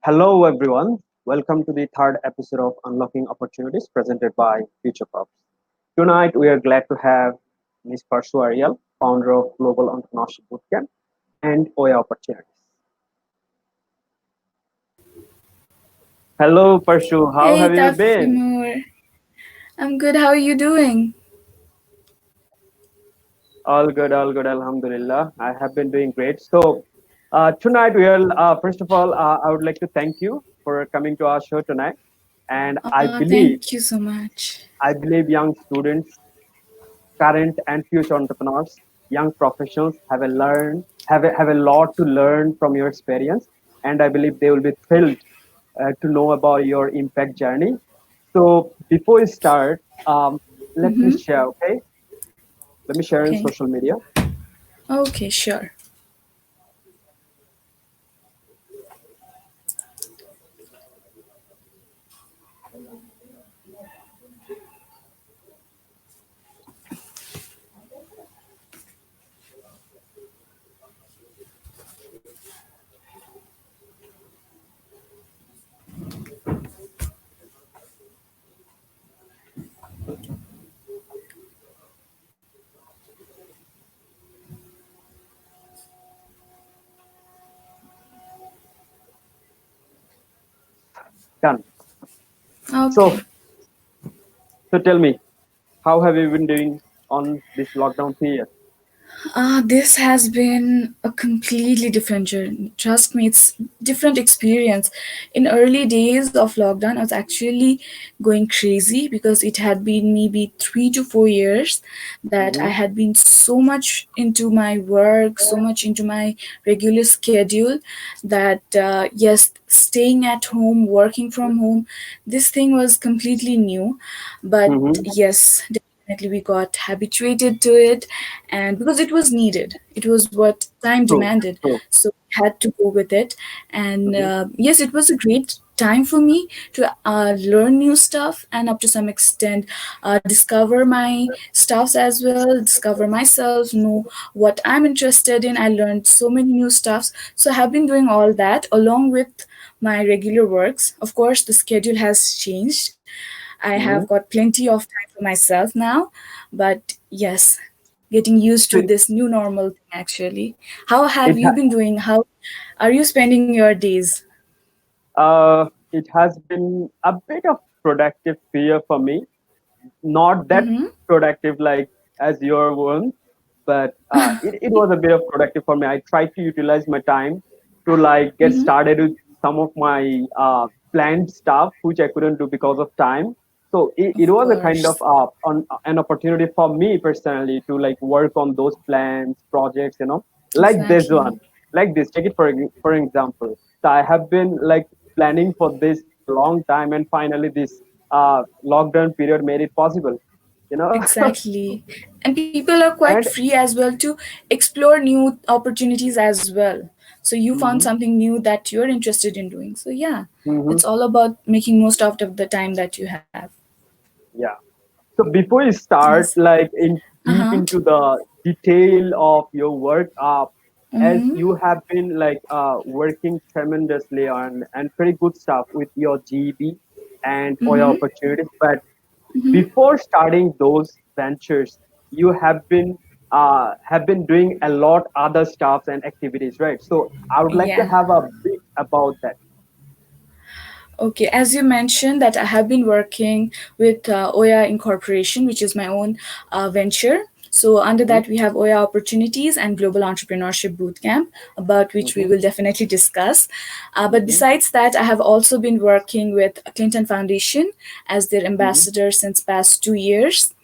Hello, everyone. Welcome to the third episode of Unlocking Opportunities presented by Future Pups. Tonight, we are glad to have Ms. Parshu Aryal, founder of Global Entrepreneurship Bootcamp and Oya Opportunities. Hello, Parshu. How Hey have you been? Tafimur, I'm good. How are you doing? All good, Alhamdulillah. I have been doing great. Tonight, we are, first of all, I would like to thank you for coming to our show tonight. And Thank you so much. I believe young students current and future entrepreneurs, young professionals have a lot to learn from your experience, and I believe they will be thrilled to know about your impact journey. So before we start, let me share. Okay, let me share in Okay. social media. Okay, sure. Done. Okay. So so tell me, how have you been doing on this lockdown period? This has been a completely different journey. Trust me, it's different experience. In early days of lockdown, I was actually going crazy because it had been maybe 3 to 4 years that I Mm-hmm. had been so much into my work, so much into my regular schedule that yes, staying at home, working from home, this thing was completely new. But Mm-hmm. yes, definitely we got habituated to it, and because it was needed, it was what time True. demanded, True. so we had to go with it. And Mm-hmm. yes, it was a great time for me to learn new stuff, and up to some extent discover my stuffs as well, discover myself, know what I'm interested in. I learned so many new stuffs, so I have been doing all that along with my regular works. Of course, the schedule has changed. I have Mm-hmm. got plenty of time for myself now, but yes, getting used to See, this new normal thing actually. How have it you been doing? How are you spending your days? It has been a bit of productive year for me. Not that Mm-hmm. productive like as your one, but it was a bit of productive for me. I tried to utilize my time to like get Mm-hmm. started with some of my planned stuff, which I couldn't do because of time. So it Of was a kind of course. an opportunity for me personally to like work on those plans, projects, like this Exactly. one, like this. Take it for example. So I have been like planning for this for a long time, and finally this lockdown period made it possible. You know, Exactly. And people are quite and free as well to explore new opportunities as well. So you found hmm something new that you're interested in doing. So yeah, hmm it's all about making most out of the time that you have. yeah. So before you start, Yes. like in deep Uh-huh. into the detail of your work, as Mm-hmm. you have been like working tremendously on and pretty good stuff with your GEB and Oya Mm-hmm. opportunities, but Mm-hmm. before starting those ventures, you have been doing a lot other stuffs and activities, right? So I would like to Yeah. have a bit about that. Okay, as you mentioned that I have been working with Oya Incorporation, which is my own venture. So under Mm-hmm, that we have Oya Opportunities and Global Entrepreneurship Bootcamp, about which we mm-hmm, will definitely discuss. But mm-hmm, besides that, I have also been working with Clinton Foundation as their mm-hmm, ambassador since past 2 years.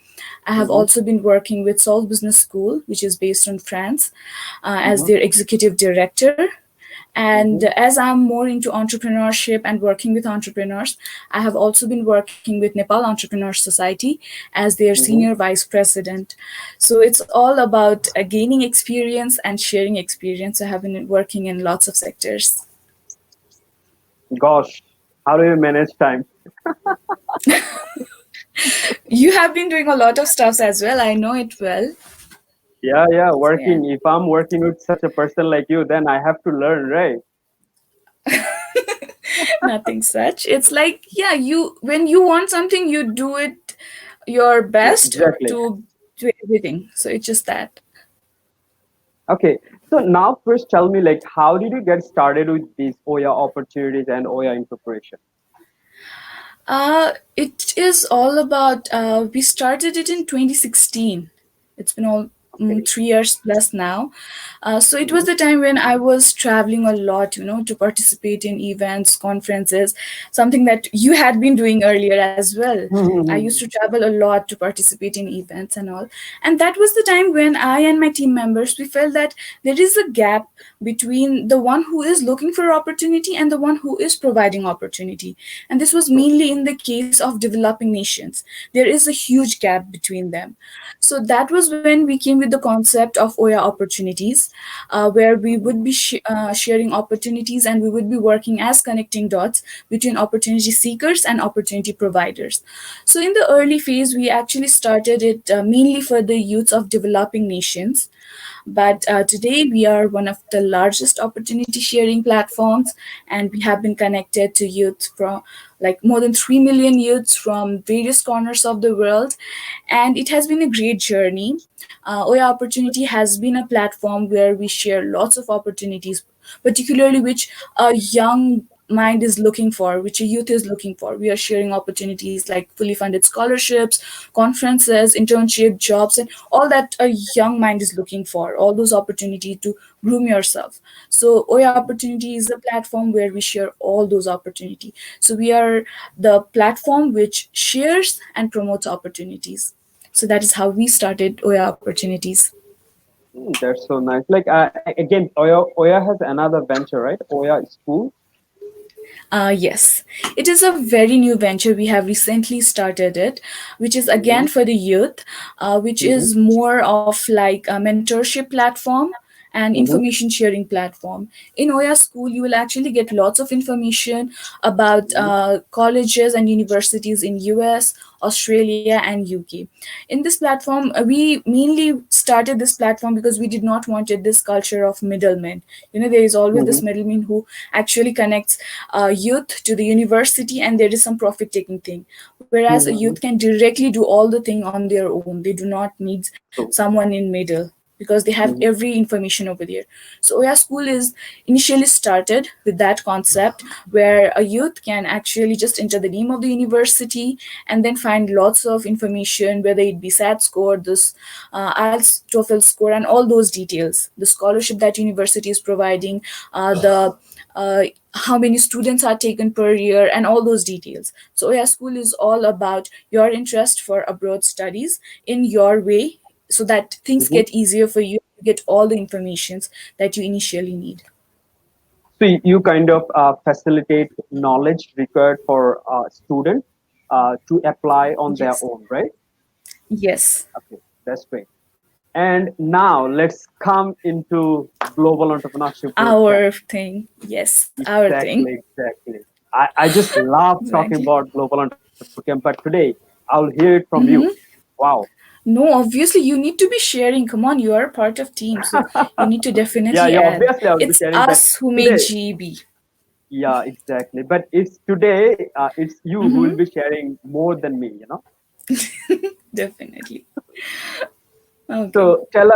I have mm-hmm, also been working with Solve Business School, which is based in France, as mm-hmm, their executive director. And mm-hmm, as I'm more into entrepreneurship and working with entrepreneurs, I have also been working with Nepal Entrepreneur Society as their mm-hmm. senior vice president. So it's all about gaining experience and sharing experience. I have been working in lots of sectors. Gosh, how do you manage time? You have been doing a lot of stuff as well. I know it well. Yeah, yeah, So yeah. working. If I'm working with such a person like you, then I have to learn, right? Nothing such. It's like, yeah, you when you want something, you do it your Yeah, best exactly. to do everything. So it's just that. Okay. So now first tell me like how did you get started with these Oya opportunities and Oya incorporation? It is all about. We started it in 2016. It's been all Okay. 3 years plus now. So it was Mm-hmm. the time when I was traveling a lot, to participate in events, conferences, something that you had been doing earlier as well. I used to travel a lot to participate in events and all. And that was the time when I and my team members, we felt that there is a gap between the one who is looking for opportunity and the one who is providing opportunity. And this was True. mainly in the case of developing nations. There is a huge gap between them. So that was when we came with the concept of Oya Opportunities, where we Mm-hmm. would be sharing opportunities, and we would be working as connecting dots between opportunity seekers and opportunity providers. So in the early phase, we actually started it mainly for the youths of developing nations, but today we are one of the largest opportunity sharing platforms, and we have been connected to youth from like more than 3 million youths from various corners of the world. And it has been a great journey. Oya Opportunity has been a platform where we share lots of opportunities, particularly which a young mind is looking for, which a youth is looking for. We are sharing opportunities like fully funded scholarships, conferences, internship, jobs, and all that a young mind is looking for, all those opportunities to groom yourself. So Oya Opportunity is a platform where we share all those opportunities. So we are the platform which shares and promotes opportunities. So that is how we started Oya Opportunities. That's so nice. Like again, Oya has another venture, right? Oya School. Yes, it is a very new venture. We have recently started it, which is Mm-hmm. again for the youth, which Mm-hmm. is more of like a mentorship platform and Mm-hmm. information sharing platform. In Oya School, you will actually get lots of information about Mm-hmm. colleges and universities in US, Australia, and UK. In this platform, we mainly started this platform because we did not wanted this culture of middlemen. There is always Mm-hmm. this middleman who actually connects youth to the university, and there is some profit taking thing, whereas a Mm-hmm. youth can directly do all the thing on their own. They do not need True. someone in middle, because they have Mm-hmm. every information over there. So Oya School is initially started with that concept, where a youth can actually just enter the name of the university and then find lots of information, whether it be SAT score, this IELTS, TOEFL score, and all those details, the scholarship that university is providing, the uh, how many students are taken per year, and all those details. So Oya School is all about your interest for abroad studies in your way, so that things Mm-hmm. get easier for you to get all the informations that you initially need. So you kind of facilitate knowledge required for students to apply on their Yes. own, right? Yes. Okay, that's great. And now let's come into Global Entrepreneurship Bootcamp. Our thing. Yes, our thing. Exactly, exactly. I just love talking Exactly. about Global Entrepreneurship Bootcamp, but today I'll hear it from you. Mm-hmm. Wow. No, obviously you need to be sharing. Come on, you are part of team, so you need to Yeah, definitely yeah, add. obviously I will be It's sharing, but us who make today, GB. yeah, exactly. But it's today, it's you who will Mm-hmm. be sharing more than me, you know? Definitely. Okay. So tell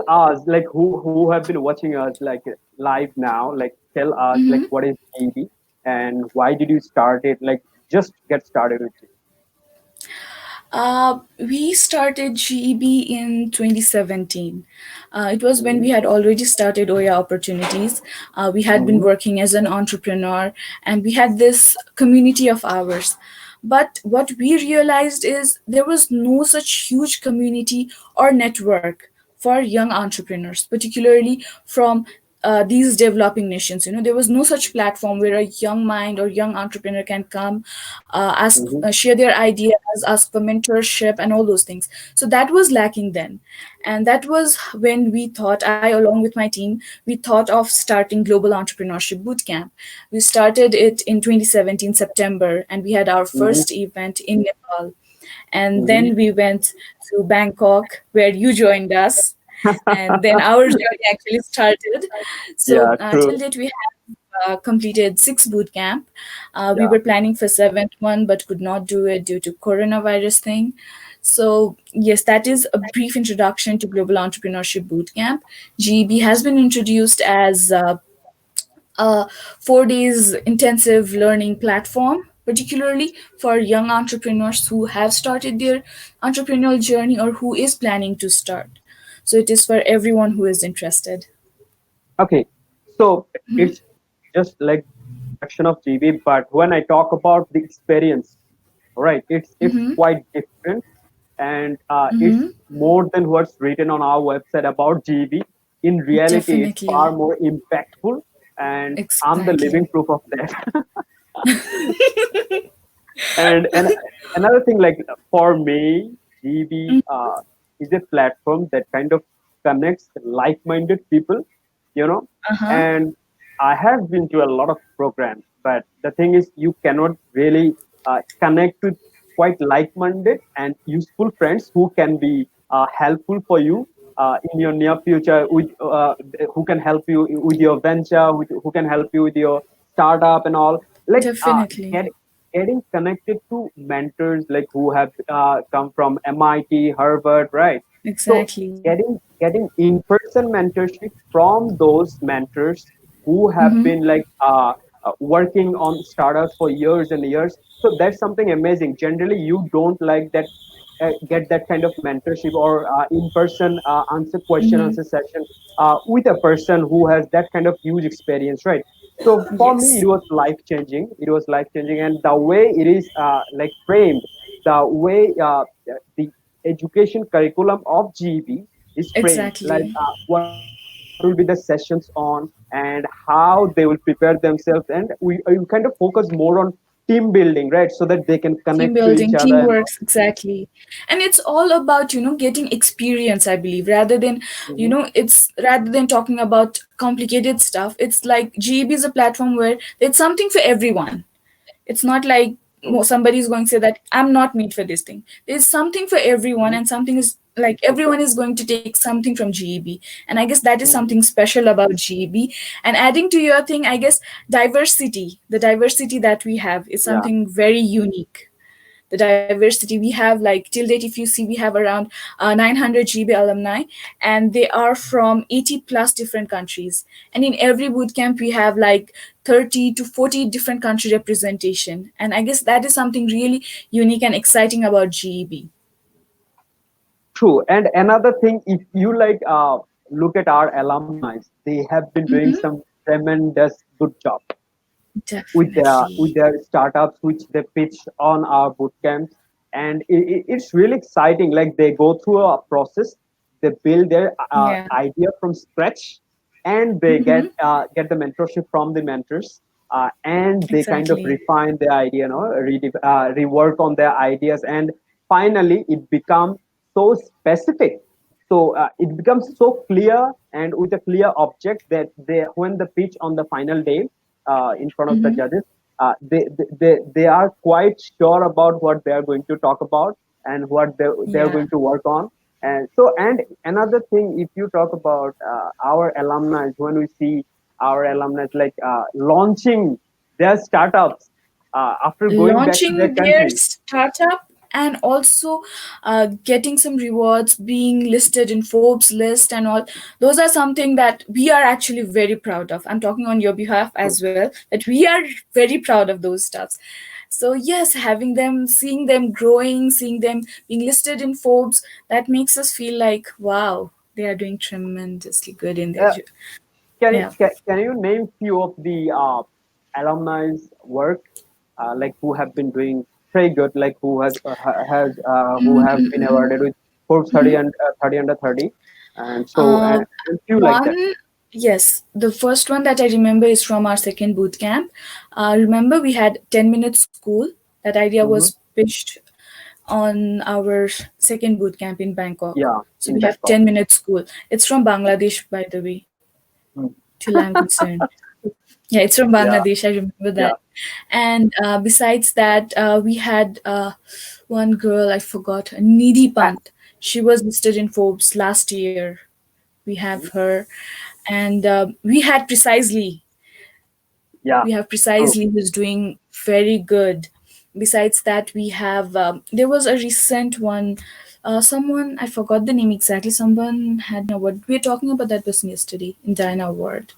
us like who have been watching us like live now, like tell us like Mm-hmm. what is GED and why did you start it? Like just get started with it. We started GEB in 2017. It was when Mm-hmm. we had already started Oya Opportunities. We had been Mm-hmm. working as an entrepreneur, and we had this community of ours. But what we realized is there was no such huge community or network for young entrepreneurs, particularly from these developing nations. There was no such platform where a young mind or young entrepreneur can come, ask, Mm-hmm. share their ideas, ask for mentorship, and all those things. So that was lacking then, and that was when we thought, I along with my team, we thought of starting Global Entrepreneurship Bootcamp. We started it in 2017 September, and we had our Mm-hmm. first event in Nepal, and Mm-hmm. then we went to Bangkok, where you joined us, and then our journey actually started. So Yeah, till true. date we have completed 6 boot camp. We Yeah. were planning for seventh one, but could not do it due to coronavirus thing. So yes, that is a brief introduction to Global Entrepreneurship Bootcamp. GEB has been introduced as a 4 days intensive learning platform, particularly for young entrepreneurs who have started their entrepreneurial journey or who is planning to start. So it is for everyone who is interested. Okay. So it's just like the introduction of GB, but when I talk about the experience, right, it's quite different, and it's more than what's written on our website about GB. In reality, it's far Definitely. more impactful, and I'm the living Exactly. proof of that. And another thing, like for me, GB is a platform that kind of connects like-minded people, you know. Uh-huh. And I have been to a lot of programs, but the thing is, you cannot really connect with quite like-minded and useful friends who can be helpful for you in your near future, with who can help you with your venture, who can help you with your startup and all. Like Definitely. getting connected to mentors like who have come from MIT, Harvard, right? So Exactly. getting in-person mentorship from those mentors who have been like working on startups for years and years. So that's something amazing. Generally, you don't like that get that kind of mentorship or in-person answer session with a person who has that kind of huge experience, right? So for me, Yes. it was life changing. It was life changing, and the way it is like framed, the way the education curriculum of GEB is framed, like Exactly. what will be the sessions on, and how they will prepare themselves, and we kind of focus more on team building, right? So that they can Team connect to each building, other and teamwork, all. exactly. And it's all about, getting experience, I believe, rather than, Mhm. it's rather than talking about complicated stuff. It's like GEB is a platform where it's something for everyone. It's not like True. somebody is going to say that I'm not made for this thing. There's something for everyone, Mhm. and something is like everyone is going to take something from GEB. And I guess that is Mhm. something special about GEB. And adding to your thing, I guess the diversity that we have is Yeah. something very unique. The diversity we have, like till date, if you see, we have around 900 GB alumni, and they are from 80 plus different countries. And in every bootcamp we have like 30 to 40 different country representation, and I guess that is something really unique and exciting about GEB. True. And another thing, if you like look at our alumni, they have been doing some tremendous good job with Definitely. their startups which they pitch on our boot camps, and it's really exciting. Like they go through a process, they build their Yeah. idea from scratch, and they get the mentorship from the mentors, and they kind of Exactly. refine their idea, rework on their ideas, and finally it becomes so specific. So it becomes so clear and with a clear object that they, when the pitch on the final day in front of the judges, they are quite sure about what they are going to talk about and what they are Yeah. going to work on. And so, and another thing, if you talk about our alumni, when we see our alumni like launching their startups after going back to their Launching their country. startup, and also getting some rewards, being listed in Forbes list and all, those are something that we are actually very proud of. I'm talking on your behalf So, as well, that we are very proud of those stuffs. So yes, having them, seeing them growing, seeing them being listed in Forbes, that makes us feel like, wow, they are doing tremendously good in their uh, yeah. can you name few of the alumni's work, like who have been doing very good, like who who have been awarded with Forbes 30 and 30 under 30, and so Uh, and few like that. One, yes, the first one that I remember is from our second boot camp. Remember, we had 10-minute school. That idea Hmm. was pitched on our second boot camp in Bangkok. Yeah, So in we have Bangkok. 10-minute school. It's from Bangladesh, by the way, Mm. till I'm concerned. Yeah, it's from Yeah, Bangladesh. I remember yeah. that. And besides that, we had one girl, I forgot, Needy Uh, Pant. She was listed in Forbes last year. We have mhm. her. And we had precisely Yeah. We have True. Precisely, who's doing very good. Besides that, we have there was a recent one. Someone, I forgot the name exactly. Someone had an award. We were talking about that person yesterday in Diana Award.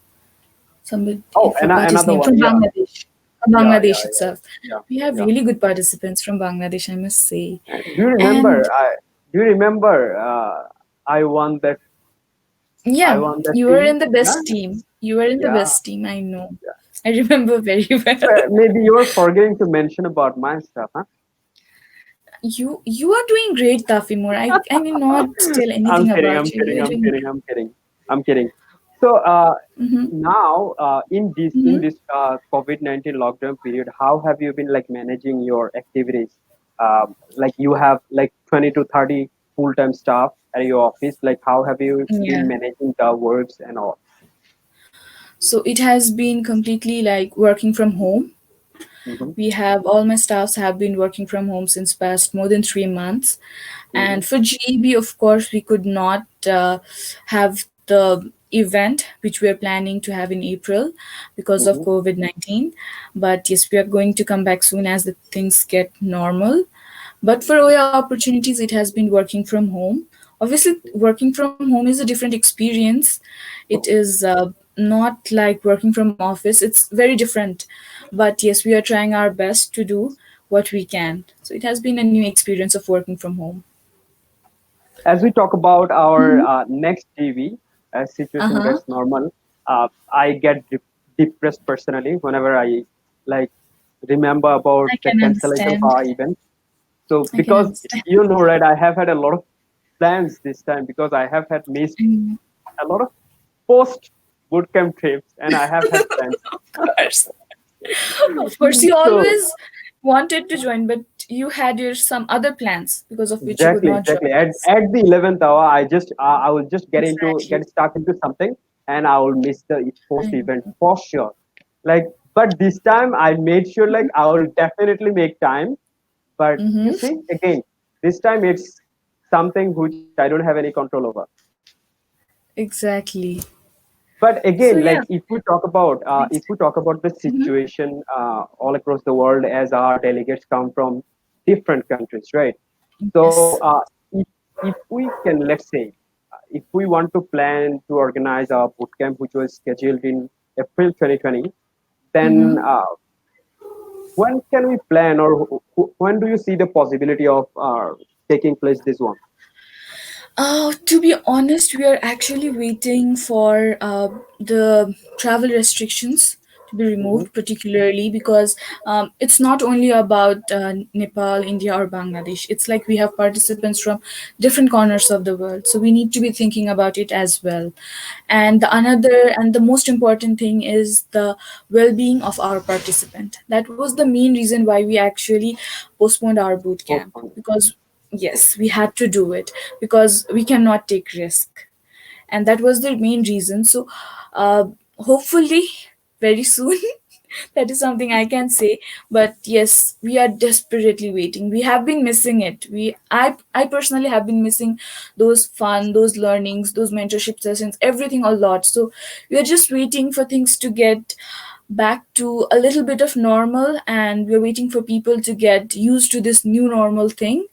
Somebody, I Oh, and forgot his another name, one. from Yeah. Bangladesh. From Yeah. Yeah. Bangladesh Yeah. itself. Yeah. We have Yeah. really good participants from Bangladesh, I must say. Do you remember? And Do you remember? I won that. I yeah, won that you were thing. in the Yeah. best team. You were in the Yeah. best team, I know. Yeah. I remember very well. Maybe you're forgetting to mention about my stuff, huh? You are doing great, Tafimur. I will not tell I'm anything kidding. about I'm you. kidding. You're I'm doing kidding. I'm kidding. I'm kidding. So mm-hmm, now in this mm-hmm. COVID-19 lockdown period, how have you been like managing your activities? Like you have like 20 to 30 full-time staff at your office. Like how have you been Yeah. managing the works and all? So it has been completely like working from home. Mm-hmm, We have all my staffs have been working from home since past more than 3 months. mm-hmm, And for GEB, of course, we could not have the event which we are planning to have in April because of mm-hmm. COVID-19. But yes, we are going to come back soon as the things get normal. But for Oya Opportunities, it has been working from home. Obviously, working from home is a different experience. It So is not like working from office. It's very different. But yes, we are trying our best to do what we can. So it has been a new experience of working from home. as we talk about our Mm-hmm. next TV, as situation Uh-huh. gets normal, I get depressed personally whenever I like remember about I the can cancellation of understand. our event. So I can because understand. you know, right, I have had a lot of plans this time because I have had missed Mm, a lot of post bootcamp trips and I have had plans. of course. Of course, you So always wanted to join, but you had your some other plans because of which you could exactly, not join exactly. us. At the 11th hour, I will just Exactly. get stuck into something, and I will miss the I post know. event for sure. Like, but this time I made sure like I will definitely make time. But you Mm-hmm. see, again, this time it's something which I don't have any control over. Exactly. But So again, yeah. like if Next. we talk about the Mm-hmm. situation all across the world, as our delegates come from different countries, right? So Yes. if we can, let's say, if we want to plan to organize our bootcamp, which was scheduled in April 2020, then Mm-hmm. when can we plan, or when do you see the possibility of taking place this one? To be honest, we are actually waiting for the travel restrictions to be Hmm. removed, particularly because it's not only about Nepal, India, or Bangladesh. It's like we have participants from different corners of the world. So we need to be thinking about it as well. And the another and the most important thing is the well-being of our participant. That was the main reason why we actually postponed our boot camp, Postpone. because yes, we had to do it because we cannot take risk, and that was the main reason. So hopefully very soon that is something I can say. But yes, we are desperately waiting. We have been missing it. I personally have been missing those fun, those learnings, those mentorship sessions, everything a lot. So we are just waiting for things to get back to a little bit of normal, and we're waiting for people to get used to this new normal thing.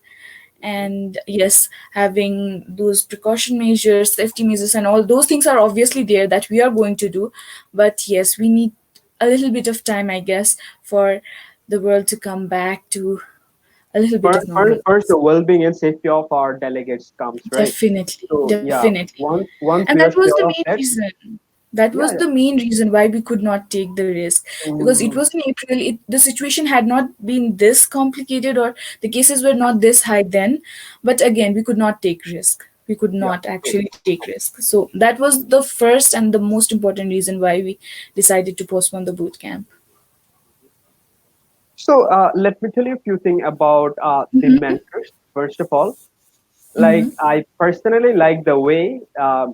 And yes, having those precaution measures, safety measures, and all those things are obviously there that we are going to do. But yes, we need a little bit of time, I guess, for the world to come back to a little bit of normal. First, the well-being and safety of our delegates comes, right? Definitely, So yeah, definitely. once And we are that was sure the of main that, reason. That yeah, was yeah. the main reason why we could not take the risk, because it Mhm. was in April. The situation had not been this complicated, or the cases were not this high then. But again, we could not take risk. We could Yeah, not true. actually take risk. So that was the first and the most important reason why we decided to postpone the boot camp. So let me tell you a few things about the Mm-hmm. mentors. First of all, Mm-hmm. like I personally like the way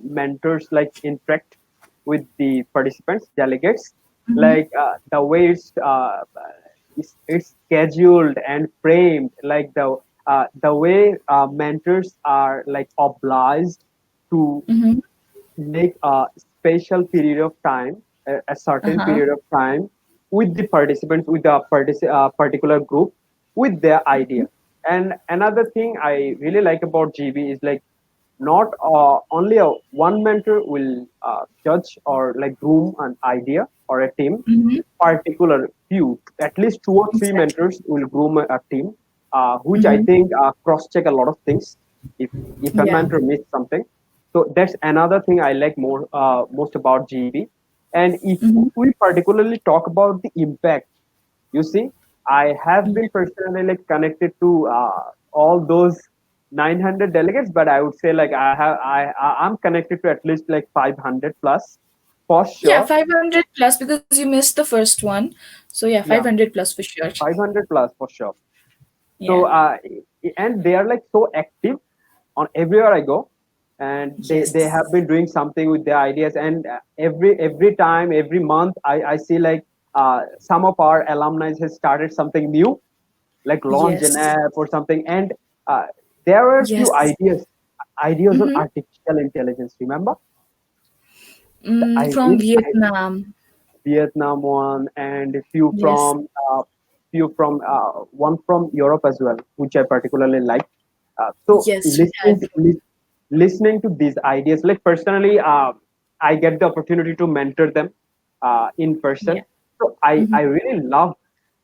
mentors like interact with the participants, delegates. Mm-hmm. Like the way it's scheduled and framed. Like the way mentors are like obliged to Mm-hmm. make a special period of time, a certain Uh-huh. period of time. with the participants, with the particular group, with their idea. And another thing I really like about GB is like not only one mentor will judge or like groom an idea or a team. Mm-hmm. Particular few, at least two or three Exactly. mentors will groom a team, which I Mm-hmm. think cross check a lot of things. If a Yeah. mentor missed something, so that's another thing I like more most about GB. And if Mm-hmm. we particularly talk about the impact, you see, I have been personally like connected to all those 900 delegates, but I would say like I'm connected to at least like 500 plus for Yeah, sure. 500 plus because you missed the first one. So yeah, Yeah, 500 plus for sure. 500 plus for sure. Yeah. So and they are like so active on everywhere I go, and they Yes. have been doing something with their ideas. And every time, every month, I see like some of our alumni has started something new, like launch an Yes. app or something. And uh, there are a few Yes. ideas on Mm-hmm. artificial intelligence. Remember the From ideas? Vietnam. Vietnam one, and Yes. few from one from Europe as well, which I particularly like. So Yes, we had. listening to these ideas, like personally, I get the opportunity to mentor them in Yeah. person. So I really love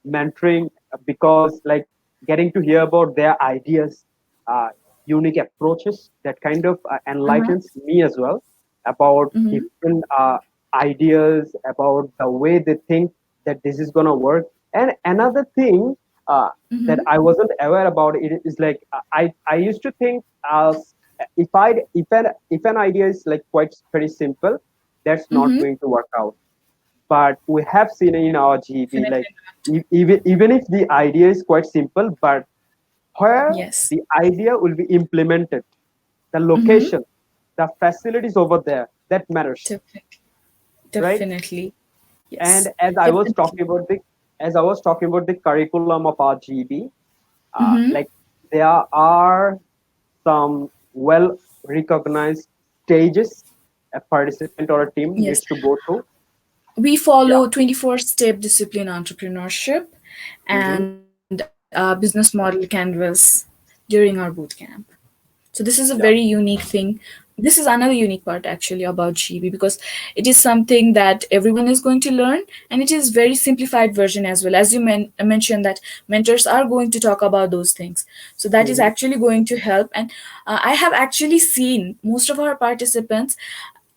mentoring because like getting to hear about their ideas, uh, unique approaches that kind of Uh-huh. enlightens me as well about Mm-hmm. different ideas, about the way they think that this is gonna work. And another thing uh, that Mm-hmm. I wasn't aware about it is like I used to think if an idea is like quite very simple, that's not Mm-hmm. going to work out. But we have seen in our GB like Definitely not. even if the idea is quite simple, but where Yes. the idea will be implemented, the Mm-hmm. location, the facilities over there, that matters, Definitely. right? Definitely. And Yes. Definitely. as I was talking about the curriculum of our GB, Mm-hmm. like there are some well recognized stages a participant or a team Yes. needs to go through. We Yeah. follow 24-step discipline entrepreneurship Mm-hmm. and business model canvas during our bootcamp. So this is a very Yeah. unique thing. This is another unique part actually about GB because it is something that everyone is going to learn, and it is very simplified version as well. As you mentioned that mentors are going to talk about those things. So that is Mm-hmm. actually going to help. And I have actually seen most of our participants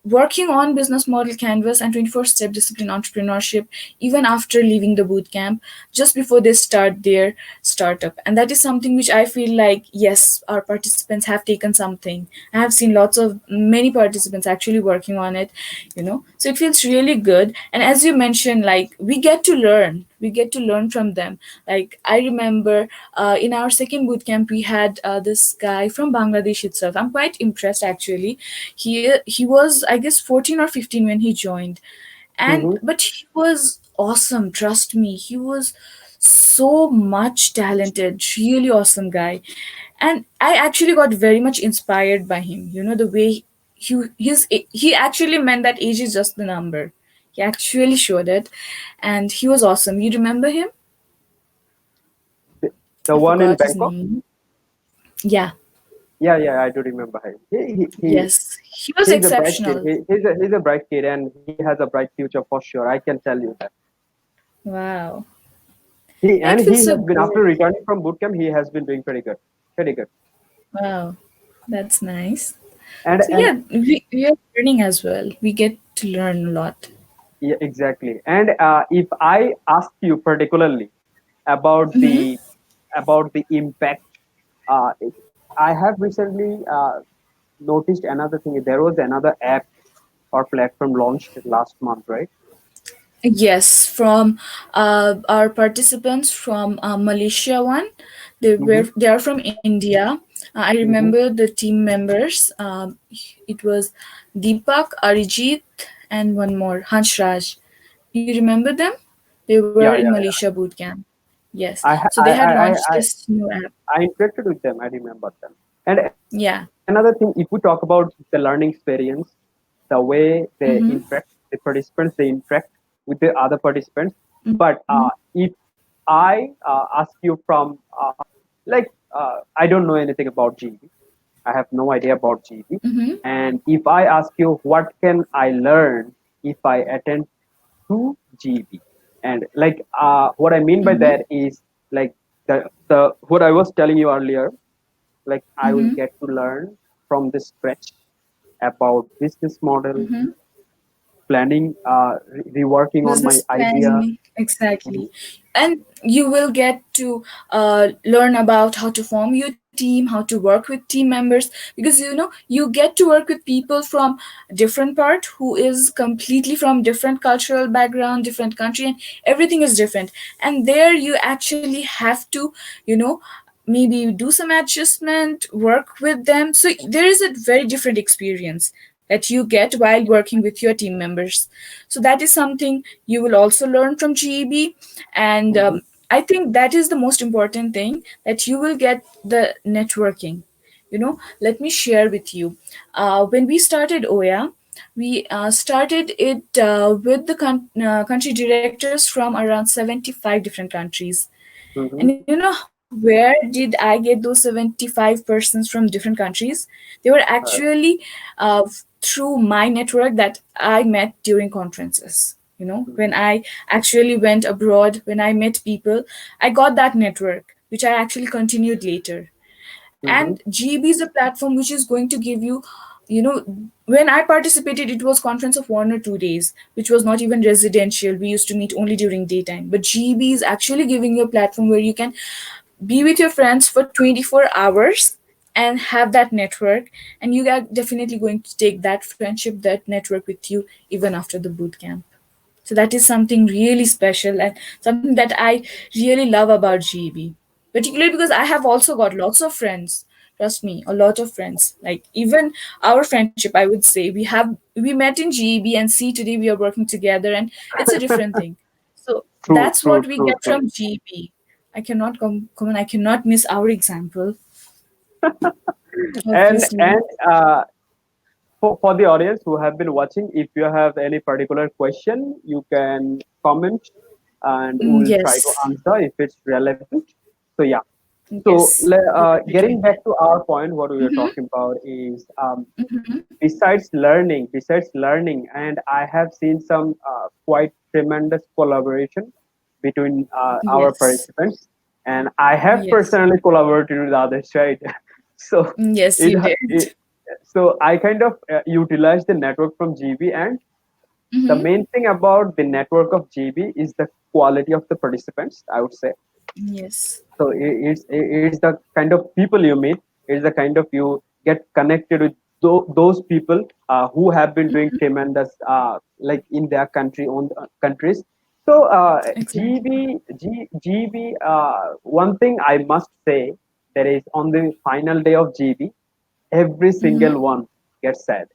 working on business model canvas and 24-step discipline entrepreneurship even after leaving the boot camp, just before they start their startup. And that is something which I feel like, yes, our participants have taken something. I have seen lots of many participants actually working on it, so it feels really good. And as you mentioned, like, we get to learn from them. Like, I remember in our second boot camp we had this guy from Bangladesh itself. I'm quite impressed actually. He was, I guess, 14 or 15 when he joined, and Mm-hmm. but he was awesome. Trust me, he was so much talented, really awesome guy. And I actually got very much inspired by him. The way he actually meant that age is just the number. He actually showed it, and he was awesome. You remember him? The I one in forgot his Bangkok. name. Yeah. Yeah, yeah, I do remember him. Yes, he was He's a bright kid. exceptional. He's a bright kid, and he has a bright future for sure. I can tell you that. Wow. Yeah, it He feels so has been, after good. returning from bootcamp, he has been doing pretty good, pretty good. Wow, that's nice. So And yeah, we are learning as well. We get to learn a lot. yeah, exactly. And if I ask you particularly about Mm-hmm. the impact, uh, I have recently noticed another thing. There was another app or platform launched last month, right? Yes, from our participants from Malaysia one, Mm-hmm, they are from India. I mm-hmm. remember the team members. It was Deepak, Arijit, and one more, Hansraj. You remember them? They were in Yeah, yeah, Malaysia yeah. boot camp. Yes, I so ha- they had launched I this new app. I interacted with them. I remember them. And another thing, Yeah. if we talk about the learning experience, the way they Mm-hmm. interact, the participants they interact with the other participants. But if I ask you from I don't know anything about GB. I have no idea about GB. And if I ask you what can I learn if I attend to GB, and what I mean by that is like the what I was telling you earlier, like I will get to learn from the scratch about business model, planning, reworking on my Business idea. planning, Mhm, exactly. And you will get to learn about how to form your team, how to work with team members, because you get to work with people from different part who is completely from different cultural background, different country, and everything is different. And there you actually have to, you know maybe do some adjustment, work with them. So there is a very different experience that you get while working with your team members. So that is something you will also learn from GEB. And mhm, I think that is the most important thing, that you will get the networking. Let me share with you. When we started Oya, we started it with the country directors from around 75 different countries. mhm, And where did I get those 75 persons from different countries? They were uh, actually through my network that I met during conferences. When mhm, I actually went abroad, when I met people, I got that network, which I actually continued later. mhm, And GB is a platform which is going to give you, you know when I participated, it was conference of 1 or 2 days, which was not even residential. We used to meet only during daytime. But GB is actually giving you a platform where you can be with your friends for 24 hours and have that network, and you are definitely going to take that friendship, that network with you even after the boot camp. So that is something really special and something that I really love about GEB. Particularly because I have also got lots of friends. Trust me, a lot of friends. Like even our friendship, I would say we met in GEB, and see, today we are working together, and it's a different thing. So true, that's true, what we true, get true. from GEB. I cannot come on. I cannot miss our example. And Obviously. for the audience who have been watching, if you have any particular question, you can comment and we'll try to Yes. answer if it's relevant. So yeah. So Yes. Definitely. getting back to our point, what we were talking about is besides learning, and I have seen some quite tremendous collaboration between our Yes. participants, and I have Yes. personally collaborated with others, right? So Yes, it, you it did. so I kind of utilize the network from GB, and the Mm-hmm. main thing about the network of GB is the quality of the participants, I would say. Yes. So it's the kind of people you meet. It's the kind of you get connected with those people who have been doing tremendous like in their own countries. So Exactly. GB, one thing I must say, that is on the final day of GB, every Mm-hmm. single one gets sad.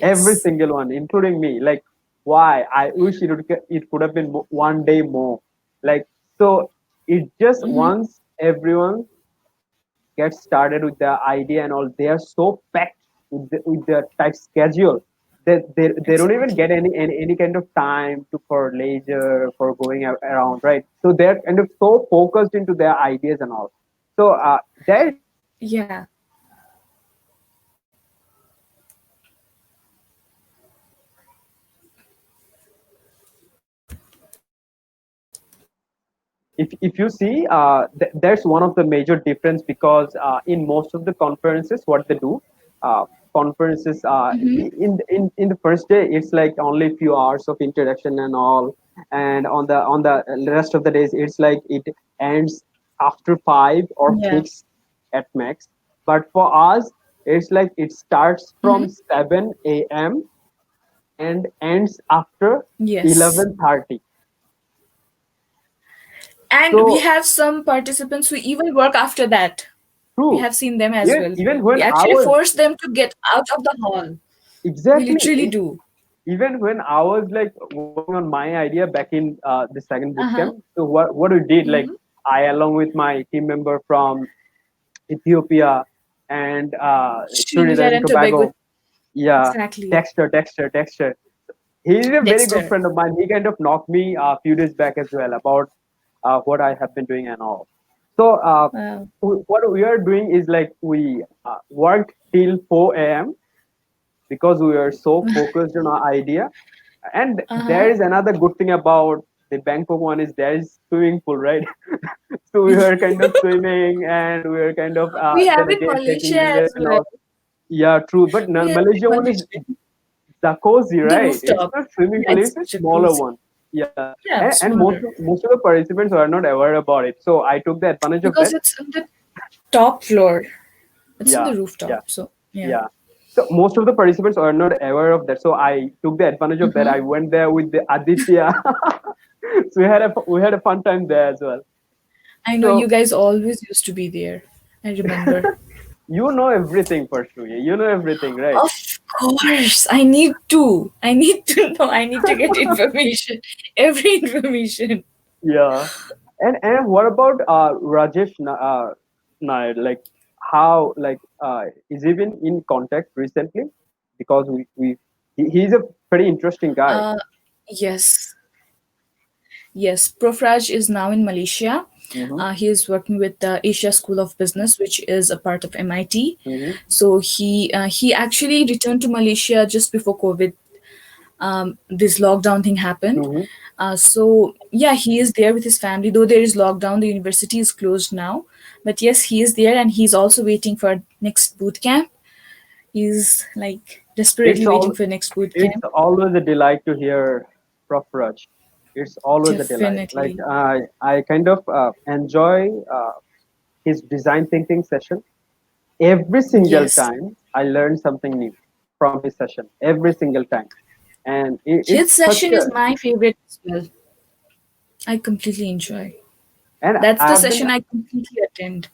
Every Yes. single one, including me. Like, why? I wish it could have been one day more. Like, so it just Mm-hmm. once everyone gets started with the idea and all, they are so packed with their tight schedule that they don't even get Exactly. any kind of time to for leisure, for going around, right? So they're kind of so focused into their ideas and all. So that is one thing I Yeah. must say. If you see there's one of the major difference, because in most of the conferences what they do, uh, conferences in the first day it's like only a few hours of introduction and all, and on the rest of the days it's like it ends after 5 or 6 Yeah. at max. But for us it's like it starts from Mm-hmm. 7 a.m. and ends after Yes. 11:30. And we So have some participants who even work after that. We true. have seen them as Even well. even We when I actually was force them to get out of the hall. We exactly literally do. even when I was like working on my idea back in the second boot Uh-huh. camp. So what we did, like Mm-hmm. I along with my team member from Ethiopia and Trinidad Trinidad and and Tobago. Tobago, yeah, Exactly. Dexter. He's a very good Dexter. friend of mine. He kind of knocked me a few days back as well about what I have been doing and all. So Wow. what we are doing is like we worked till 4 a.m. because we were so focused on our idea. And there Uh-huh. is another good thing about the Bangkok one is there is swimming pool, right? So we were kind of swimming and we were kind of We have in taking Malaysia the rest as and well. all. Yeah, true. But We have Malaysia in one is Malaysia. jacuzzi, The right? It's rooftop. not swimming Yeah, pool, it's it's a smaller jacuzzi. one. Yeah. Yeah, And most smaller. most of the participants were not aware about it. So I took the advantage of Because that. it's on the top floor. It's on Yeah, the yeah, rooftop. So yeah. yeah. So most of the participants are not aware of that. So I took the advantage of that. Mm-hmm. I went there with the Aditya. So we had a fun time there as well. I know you So guys always used to be there. I remember. you know everything, Parshu. You know everything, right? Of course, I need to. I need to know. I need to get information. Every information. Yeah. And what about Rajesh Nair? Like how is he been in contact recently? Because he's a pretty interesting guy. Uh, yes. Yes, Profraj is now in Malaysia. Mm-hmm. He is working with the Asia School of Business, which is a part of MIT. Mm-hmm. So he actually returned to Malaysia just before COVID. This lockdown thing happened. Mm-hmm. So yeah, he is there with his family. Though there is lockdown, the university is closed now. But yes, he is there, and he's also waiting for next boot camp. He's like It's desperately waiting all for next boot it's camp. always a delight to hear Prof. Raj. It's always a delight. Like Definitely. I kind of enjoy his design thinking session. Every single Yes. time I learn something new from his session. Every single time, and His it's such session a is my favorite as well. I completely enjoy. and That's I the have been session I completely attend.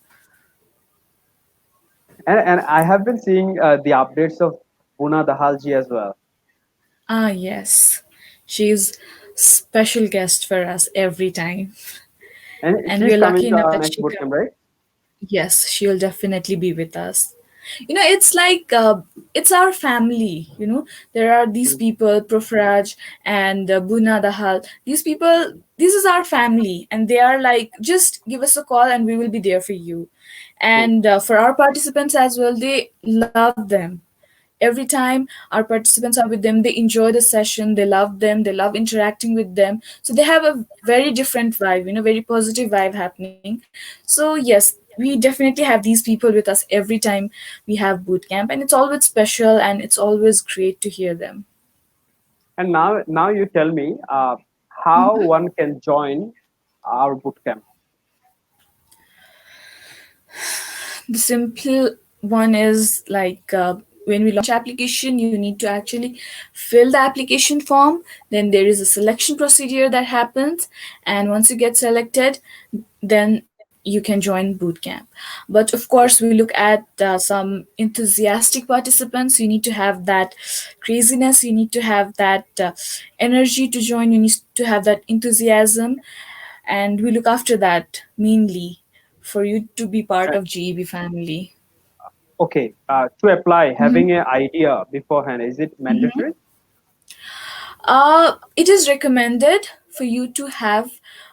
and I have been seeing the updates of Puna Dahalji as well. Ah, yes. She's special guest for us every time. And And she's we're coming lucky to enough our that next she bootcamp, comes. right? Yes, she'll definitely be with us. It's like it's our family. There are these Mm, people, Profraj and Buna Dahal. These people, this is our family, and they are like, just give us a call and we will be there for you. true. And for our participants as well, they love them. Every time our participants are with them, they enjoy the session, they love them, they love interacting with them, so they have a very different vibe, very positive vibe happening. So yes, we definitely have these people with us every time we have boot camp, and it's always special and it's always great to hear them. And now you tell me how one can join our bootcamp. The simple one is like, when we launch application, you need to actually fill the application form. Then there is a selection procedure that happens, and once you get selected, then you can join bootcamp. But of course, we look at some enthusiastic participants. You need to have that craziness, you need to have that energy to join, you need to have that enthusiasm, and we look after that mainly for you to be part Uh, of GEB family. okay, to apply, having an idea beforehand, is it mandatory? It is recommended for you to have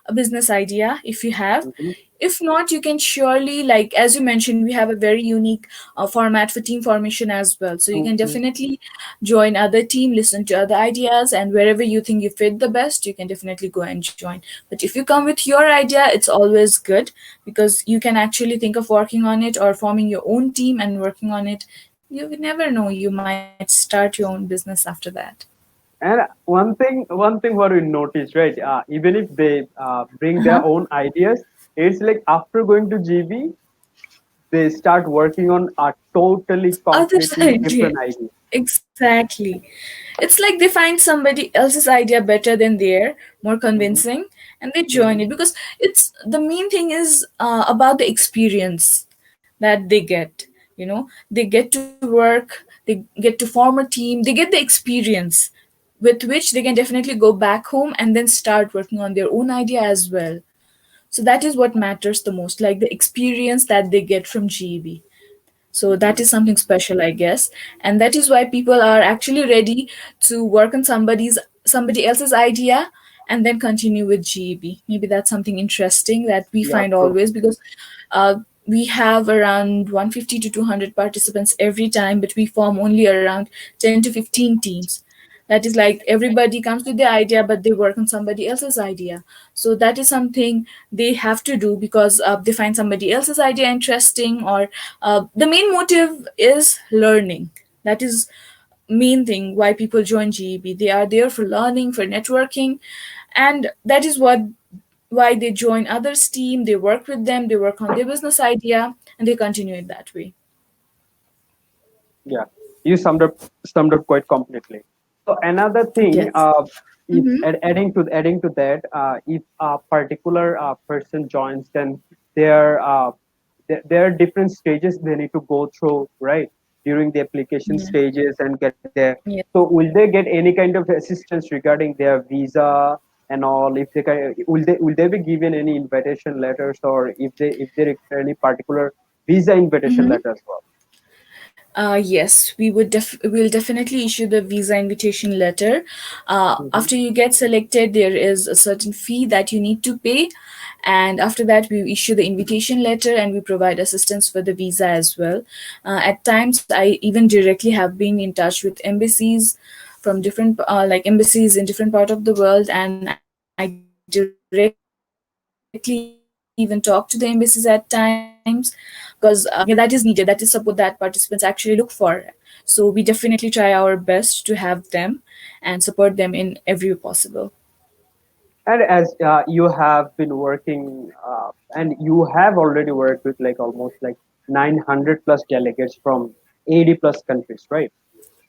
a business idea if you have. Mm-hmm. If not, you can surely, like as you mentioned, we have a very unique format for team formation as well. So you can Mm-hmm. definitely join other team, listen to other ideas, and wherever you think you fit the best, you can definitely go and join. But if you come with your idea, it's always good because you can actually think of working on it or forming your own team and working on it. You will never know. You might start your own business after that. And one thing what we noticed, right? Even if they bring Uh-huh. their own ideas, it's like after going to GB, they start working on a totally Others' completely idea. different idea. Exactly. It's like they find somebody else's idea better than their, more Mm-hmm. convincing, and they join Mm-hmm. it because it's the main thing is about the experience that they get. They get to work, they get to form a team, they get the experience with which they can definitely go back home and then start working on their own idea as well. So that is what matters the most, like the experience that they get from GEB. So that is something special, I guess. And that is why people are actually ready to work on somebody else's idea and then continue with GEB. Maybe that's something interesting that we Yeah, find true. always, because we have around 150 to 200 participants every time, but we form only around 10 to 15 teams. That is like everybody comes with their idea, but they work on somebody else's idea. So that is something they have to do, because they find somebody else's idea interesting, or the main motive is learning. That is main thing why people join GEB. They are there for learning, for networking, and that is what why they join others team. They work with them, they work on their business idea, and they continue it that way. Yeah, you summed up quite completely. So another thing, Yes. if adding to that, if a particular person joins, then there there are different stages they need to go through, right? During the application Yeah. stages and get there. Yeah. So will they get any kind of assistance regarding their visa and all? If they can, will they be given any invitation letters, or if they require any particular visa invitation Mhm. letter as well? Yes, we'll definitely issue the visa invitation letter. Mm-hmm. After you get selected, there is a certain fee that you need to pay, and after that, we issue the invitation letter and we provide assistance for the visa as well. At times, I even directly have been in touch with embassies from different, like embassies in different part of the world, and I directly even talk to the embassies at times, because that is needed. That is support that participants actually look for. So we definitely try our best to have them and support them in every way possible. And as you have been working, and you have already worked with like almost like 900 plus delegates from 80 plus countries, right?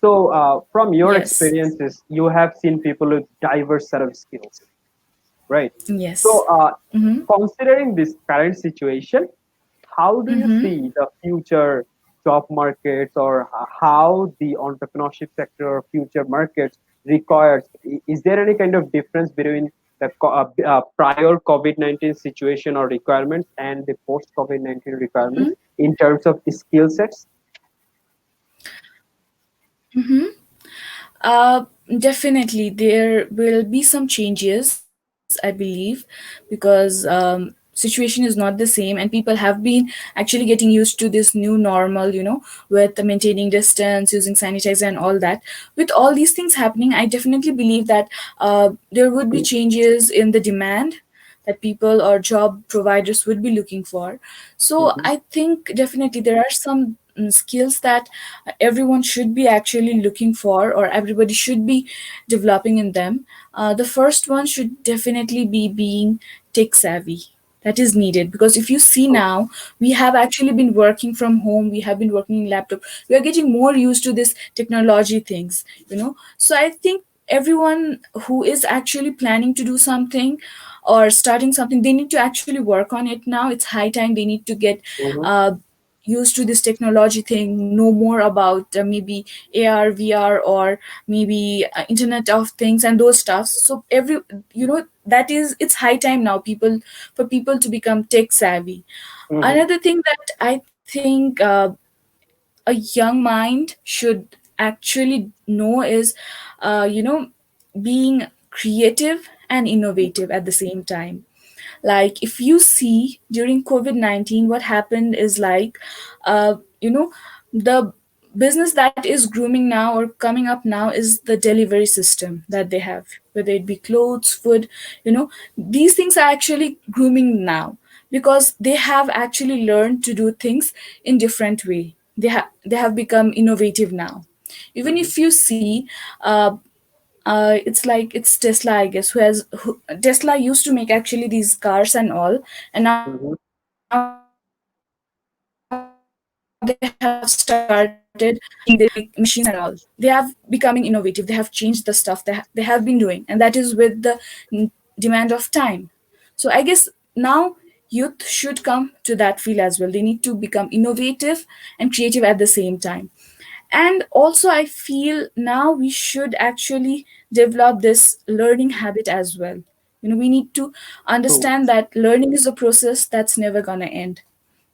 So, from your Yes. experiences, you have seen people with diverse set of skills, right? So, Yes. Mm-hmm. considering this current situation, how do you Mm-hmm. see the future job markets, or how the entrepreneurship sector or future markets requires? Is there any kind of difference between the prior COVID-19 situation or requirements and the post COVID-19 requirements in terms of skill sets? Uh, Definitely, there will be some changes, I believe, because situation is not the same, and people have been actually getting used to this new normal, with the maintaining distance, using sanitizer, and all that. With all these things happening, I definitely believe that there would be changes in the demand that people or job providers would be looking for. So Mm-hmm. I think definitely there are some skills that everyone should be actually looking for, or everybody should be developing in them. The first one should definitely be being tech savvy. That is needed, because if you see now, we have actually been working from home, we have been working in laptop, we are getting more used to this technology things. So I think everyone who is actually planning to do something or starting something, they need to actually work on it now. It's high time they need to get Mm-hmm. uh, used to this technology thing, know more about maybe AR, VR, or maybe Internet of Things and those stuff. So that is, it's high time now for people to become tech savvy. Mm-hmm. Another thing that I think a young mind should actually know is, being creative and innovative at the same time. Like, if you see during COVID-19, what happened is like, the business that is grooming now or coming up now is the delivery system that they have, whether it be clothes, food. These things are actually grooming now, because they have actually learned to do things in different way. They have become innovative now. Even Mm-hmm. if you see, it's like it's Tesla, I guess, Tesla used to make actually these cars and all, and now they have started making the machines and all. They have becoming innovative. They have changed the stuff they have been doing, and that is with the demand of time. So I guess now youth should come to that field as well. They need to become innovative and creative at the same time. And also, I feel now we should actually develop this learning habit as well. We need to understand that True. learning is a process that's never gonna end.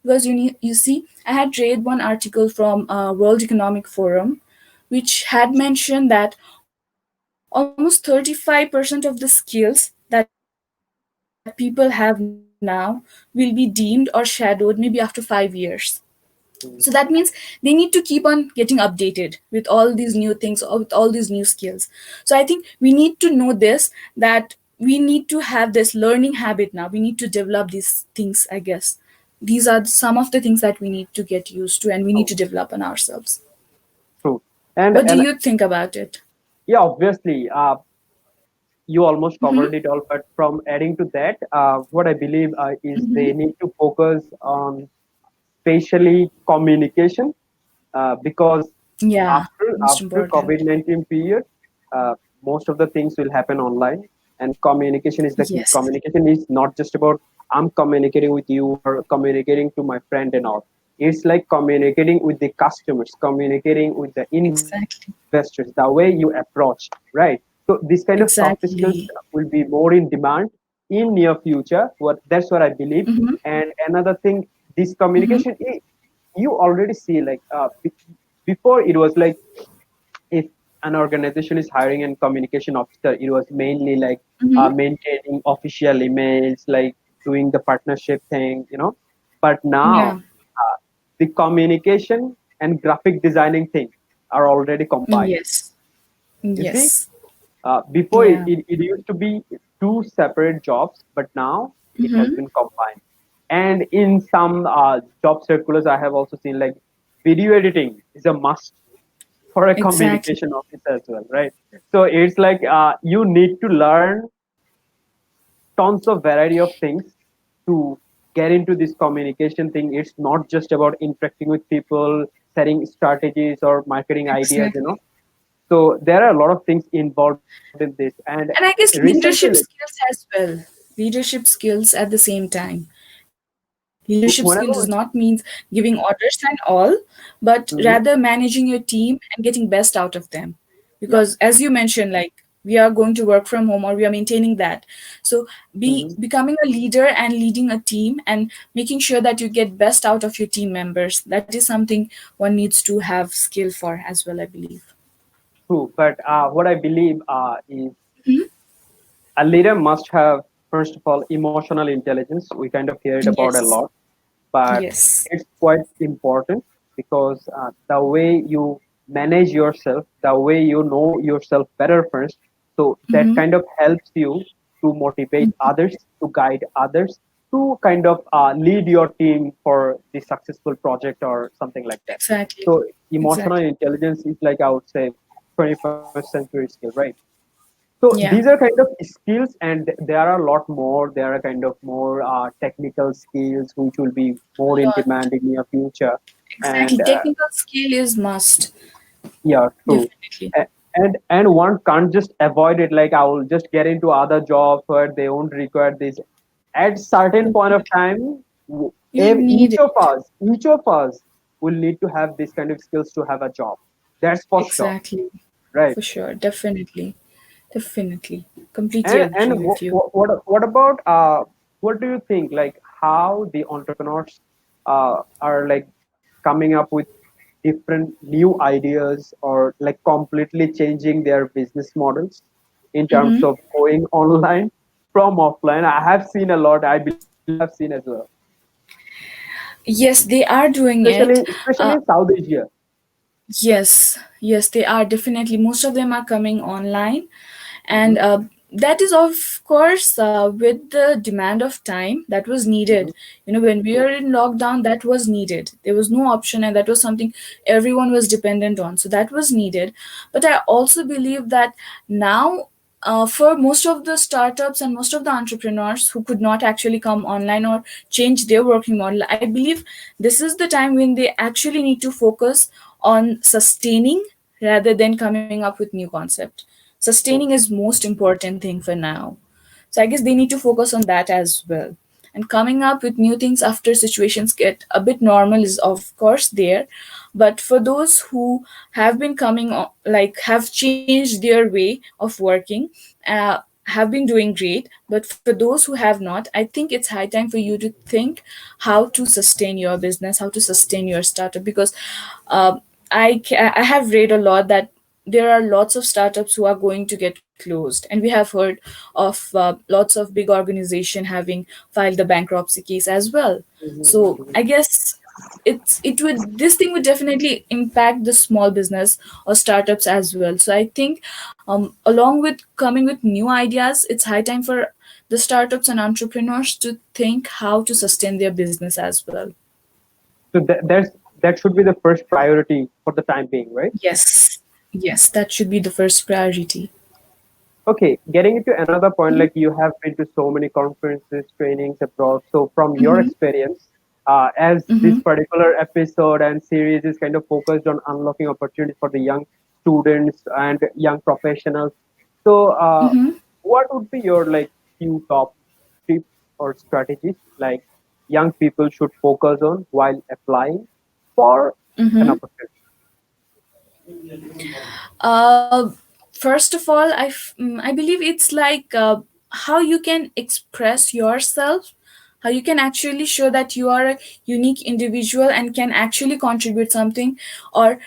because you see, I had read one article from World Economic Forum, which had mentioned that almost 35% of the skills that people have now will be deemed or shadowed maybe after 5 years. So that means they need to keep on getting updated with all these new things or with all these new skills. So I think we need to know this, that we need to have this learning habit now. We need to develop these things, I guess. These are some of the things that we need to get used to and we need to develop on ourselves. What do True. you think And about and it? yeah, obviously, you almost Mm-hmm. covered it all. But from adding to that, what I believe is Mm-hmm. they need to focus on spatially communication, because Yeah, most after important. COVID-19 period, uh, most of the things will happen online, and communication is the key. Yes, Communication is not just about I'm communicating with you or communicating to my friend and all. It's like communicating with the customers, communicating with the investors, exactly. the way you approach, right? So this kind of soft skills Exactly. will be more in demand in near future. That's what I believe. Mm-hmm. And another thing, this Mm-hmm. communication, you already see like before it was like if an organization is hiring a communication officer, it was mainly like Mm-hmm. maintaining official emails, like doing the partnership thing, but now Yeah. the communication and graphic designing thing are already combined. Yes. You see, Yes. before Yeah. it used to be two separate jobs, but now it has Mm-hmm. been combined. And in some job circulars, I have also seen like video editing is a must for a Exactly. communication officer as well, right? So it's like you need to learn tons of variety of things to get into this communication thing. It's not just about interacting with people, setting strategies or marketing ideas, Exactly. So there are a lot of things involved in this. And And I guess recently, leadership skills as well. Leadership skills at the same time. Leadership skill does not whenever, mean giving orders and all, but rather Mhm, managing your team and getting best out of them. Because yeah, as you mentioned, like we are going to work from home or we are maintaining that. So be mhm, becoming a leader and leading a team and making sure that you get best out of your team members. That is something one needs to have skill for as well, I believe. true. But what I believe is Mhm. a leader must have, first of all, emotional intelligence. We kind of hear it about a Yes. lot, but Yes. it's quite important because the way you manage yourself, the way you know yourself better first, so that Mm-hmm. kind of helps you to motivate others, to guide others, to kind of lead your team for the successful project or something like that. Exactly. So emotional Exactly. intelligence is like I would say 21st century skill, right? So these are Yeah. kind of skills, and there are a lot more. There are kind of more technical skills which will be more in Lot. demand in near future. Exactly. And Technical skill is must. yeah, true. Definitely. And one can't just avoid it. Like I will just get into other jobs where they won't require this. At certain point of time, You need each it. of us, each of us will need to have this kind of skills to have a job. That's for sure, Exactly. right? For sure. Definitely. Definitely. Completely And agree with you. what about what do you think like how the entrepreneurs are like coming up with different new ideas or like completely changing their business models in terms Mm-hmm. of going online from offline? I have seen a lot. I believe you have seen as well, Yes, they are doing especially it. especially Uh, in South Asia. yes. Yes, they are definitely. Most of them are coming online. And Hmm. that is, of course, with the demand of time that was Hmm. needed. When we True. were in lockdown, that was needed. There was no option, and that was something everyone was dependent on. So that was needed. But I also believe that now, for most of the startups and most of the entrepreneurs who could not actually come online or change their working model, I believe this is the time when they actually need to focus on sustaining rather than coming up with new concept. Sustaining True. is most important thing for now. So I guess they need to focus on that as well. And coming up with new things after situations get a bit normal is of course there. But for those who have been like have changed their way of working, have been doing great, but for those who have not, I think it's high time for you to think how to sustain your business, how to sustain your startup. Because uh, I have read a lot that there are lots of startups who are going to get closed, and we have heard of lots of big organization having filed the bankruptcy case as well. So Mhm. I guess it would this thing would definitely impact the small business or startups as well. So I think along with coming with new ideas, it's high time for the startups and entrepreneurs to think how to sustain their business as well. So that should be the first priority for the time being, right? Yes, yes, that should be the first priority. Okay, getting into another point, Mm-hmm. like you have been to so many conferences, trainings abroad. So, from your Mm-hmm. experience, as this Mm-hmm. particular episode and series is kind of focused on unlocking opportunities for the young students and young professionals, so Mm-hmm. what would be your like few top tips or strategies like young people should focus on while applying for an Mm-hmm. opportunity? Uh, First of all, I believe it's like how you can express yourself, how you can actually show that you are a unique individual and can actually contribute something, or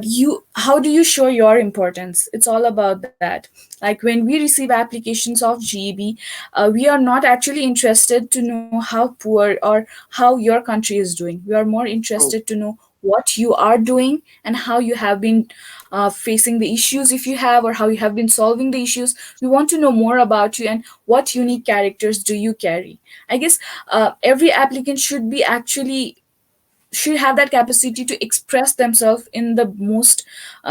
you how do you show your importance? It's all about that. Like when we receive applications of GEB, we are not actually interested to know how poor or how your country is doing. We are more True. interested to know what you are doing and how you have been facing the issues, if you have, or how you have been solving the issues. We want to know more about you and what unique characters do you carry. I guess every applicant should be actually should have that capacity to express themselves in the most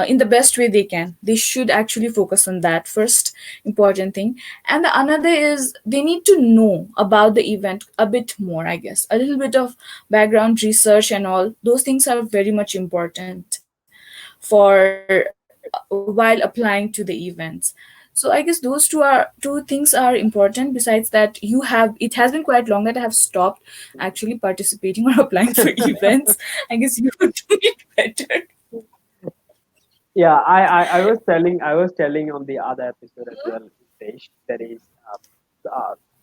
in the best way they can. They should actually focus on that first important thing. And the another is they need to know about the event a bit more. I guess a little bit of background research and all those things are very much important for while applying to the events. So I guess those two things are important. Besides that, you have it has been quite long that I have stopped actually participating or applying for events. I guess you would do it better. Yeah, I was telling on the other episode as well, Desh, that is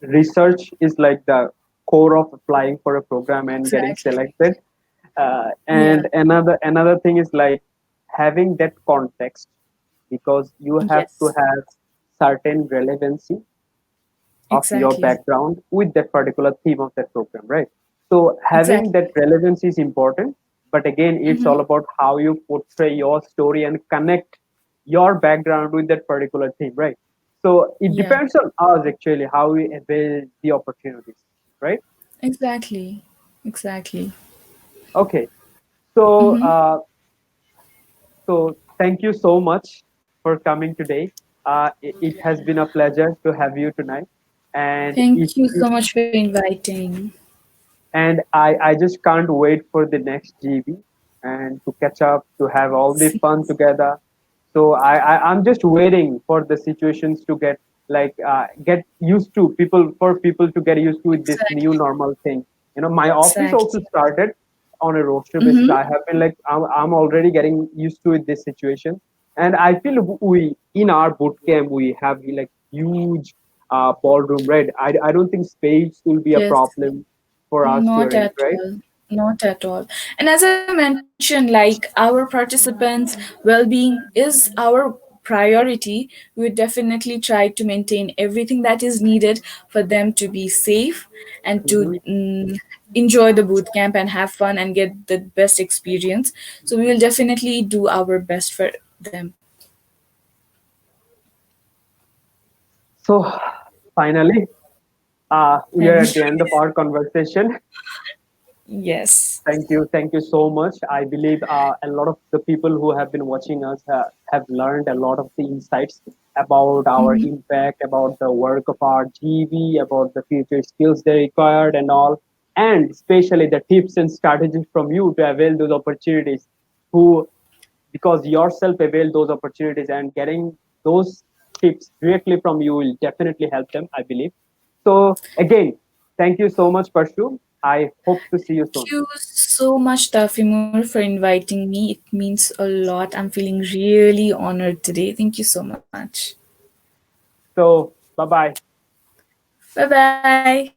research is like the core of applying for a program and getting Exactly. selected. And Yeah. another thing is like having that context, because you have to Yes. have certain relevancy of your Exactly. background with that particular theme of that program, right? So having Exactly. that relevance is important, but again, it's all Mm-hmm. about how you portray your story and connect your background with that particular theme, right? So it Yeah. depends on us actually how we avail the opportunities, right? Exactly. Exactly. Okay, so Mm-hmm. thank you so much for coming today. It has been a pleasure to have you tonight, and if Thank you so much for inviting. and I just can't wait for the next GB and to catch up, to have all the fun together. So I'm just waiting for the situations to get get used to people, for people to get used to with this new Exactly. normal thing. You know, my office also Exactly. started on a roster basis. Mm-hmm. I have been like I'm already getting used to with this situation, and I feel we in our boot camp we have like huge ballroom, right? I don't think space will be a Yes. problem for us to Not arrange, at right? all. Not at all. And as I mentioned, like our participants' well being is our priority. We would definitely try to maintain everything that is needed for them to be safe and to Mhm. enjoy the boot camp and have fun and get the best experience. So we will definitely do our best for them. So finally, we are Thank at the you. end of our conversation. Yes. Thank you so much. I believe a lot of the people who have been watching us have learned a lot of the insights about our Mm-hmm. impact, about the work of our GV, about the future skills they required, and all, and especially the tips and strategies from you to avail those opportunities. Who, because yourself avail those opportunities, and getting those tips directly from you will definitely help them, I believe. So again, thank you so much, Parshu. I hope to see you Thank soon. you so much, Tafimur, for inviting me. It means a lot. I'm feeling really honored today. Thank you so much. So Bye bye. Bye bye.